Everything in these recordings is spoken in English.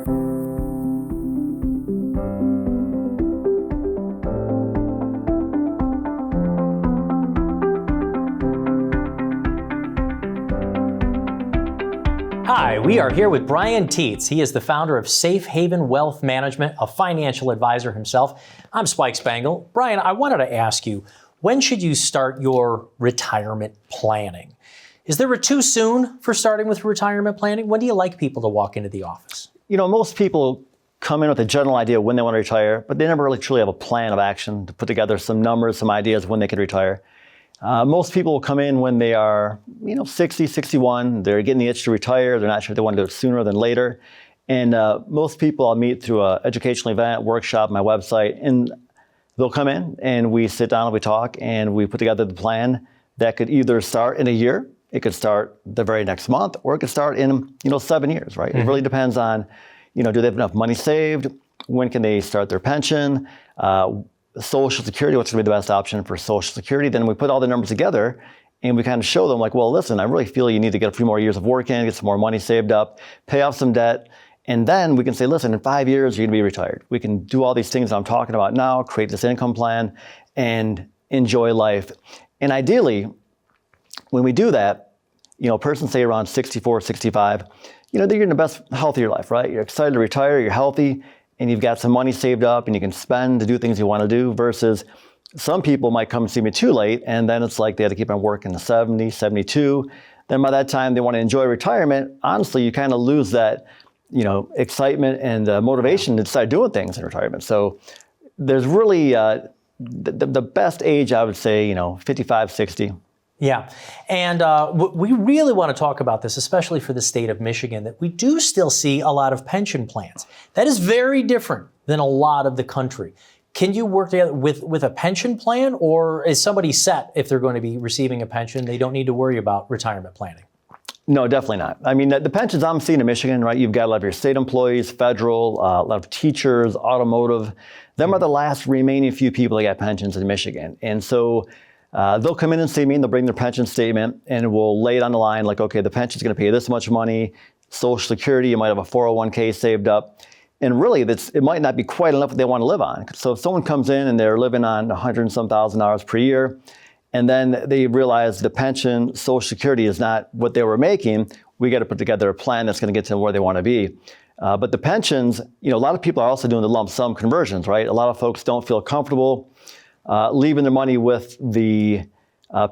Hi, we are here with Brian Teets. He is the founder of Safe Haven Wealth Management, a financial advisor himself. I'm Spike Spangle. Brian, I wanted to ask you, when should you start your retirement planning? Is there a too soon for starting with retirement planning? When do you like people to walk into the office? You know, most people come in with a general idea of when they want to retire, but they never really truly have a plan of action to put together some numbers, some ideas of when they can retire. Most people will come in when they are, 60, 61. They're getting the itch to retire. They're not sure if they want to do it sooner than later. And most people I'll meet through an educational event, workshop, my website, and they'll come in and we sit down and we talk and we put together the plan that could either start in a year, it could start the very next month, or it could start in, 7 years, right? Mm-hmm. It really depends on, do they have enough money saved? When can they start their pension? Social Security, what's going to be the best option for Social Security? Then we put all the numbers together and we kind of show them like, well, listen, I really feel you need to get a few more years of work in, get some more money saved up, pay off some debt. And then we can say, listen, in 5 years, you're going to be retired. We can do all these things that I'm talking about now, create this income plan and enjoy life. And ideally, when we do that, a person say around 64, 65, you're in the best health of your life, right? You're excited to retire, you're healthy, and you've got some money saved up and you can spend to do things you want to do, versus some people might come see me too late and then it's like they have to keep on working to 70, 72. Then by that time they want to enjoy retirement. Honestly, you kind of lose that, excitement and motivation to start doing things in retirement. So there's really the best age, I would say, 55, 60. Yeah, and we really want to talk about this, especially for the state of Michigan, that we do still see a lot of pension plans. That is very different than a lot of the country. Can you work together with a pension plan, or is somebody set if they're going to be receiving a pension? They don't need to worry about retirement planning. No, definitely not. I mean, the pensions I'm seeing in Michigan, right? You've got a lot of your state employees, federal, a lot of teachers, automotive. Them are the last remaining few people that got pensions in Michigan. And so they'll come in and see me and they'll bring their pension statement and we'll lay it on the line like, okay, the pension's going to pay this much money. Social Security, you might have a 401k saved up. And really, it might not be quite enough that they want to live on. So if someone comes in and they're living on $100 and some thousand per year, and then they realize the pension, Social Security is not what they were making, we got to put together a plan that's going to get to where they want to be. But the pensions, a lot of people are also doing the lump sum conversions, right? A lot of folks don't feel comfortable leaving their money with the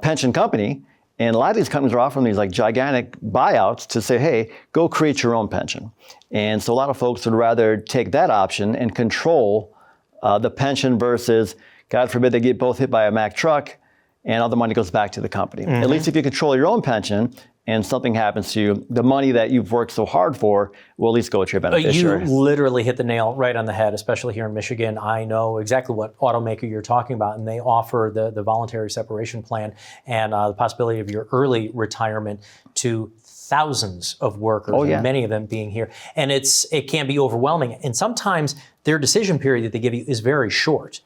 pension company. And a lot of these companies are offering these like gigantic buyouts to say, hey, go create your own pension. And so a lot of folks would rather take that option and control the pension versus, God forbid, they get both hit by a Mack truck and all the money goes back to the company. Mm-hmm. At least if you control your own pension and something happens to you, the money that you've worked so hard for will at least go to your beneficiary. You literally hit the nail right on the head, especially here in Michigan. I know exactly what automaker you're talking about, and they offer the voluntary separation plan and the possibility of your early retirement to thousands of workers, and many of them being here. And it can be overwhelming. And sometimes their decision period that they give you is very short.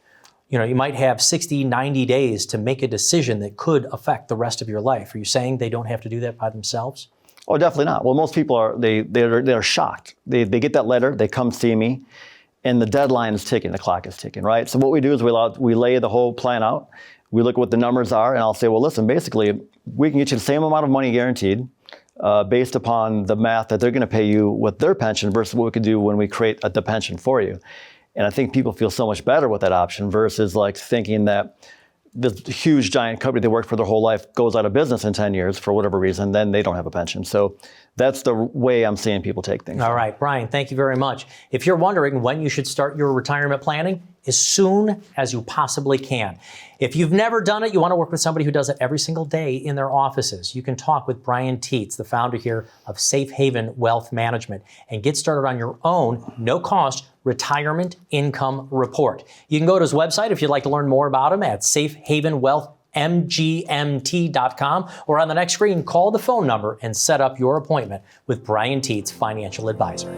You might have 60, 90 days to make a decision that could affect the rest of your life. Are you saying they don't have to do that by themselves? Oh, definitely not. Well, most people are, they're shocked. They get that letter, they come see me, and the deadline is ticking, the clock is ticking, right? So what we do is we lay the whole plan out. We look at what the numbers are, and I'll say, well, listen, basically, we can get you the same amount of money guaranteed based upon the math that they're going to pay you with their pension versus what we could do when we create the pension for you. And I think people feel so much better with that option versus like thinking that this huge giant company they worked for their whole life goes out of business in 10 years for whatever reason, then they don't have a pension. So that's the way I'm seeing people take things. All right, Brian, thank you very much. If you're wondering when you should start your retirement planning, as soon as you possibly can. If you've never done it, you want to work with somebody who does it every single day in their offices, you can talk with Brian Teets, the founder here of Safe Haven Wealth Management, and get started on your own, no-cost retirement income report. You can go to his website if you'd like to learn more about him at safehavenwealthmgmt.com, or on the next screen, call the phone number and set up your appointment with Brian Teets, financial advisor.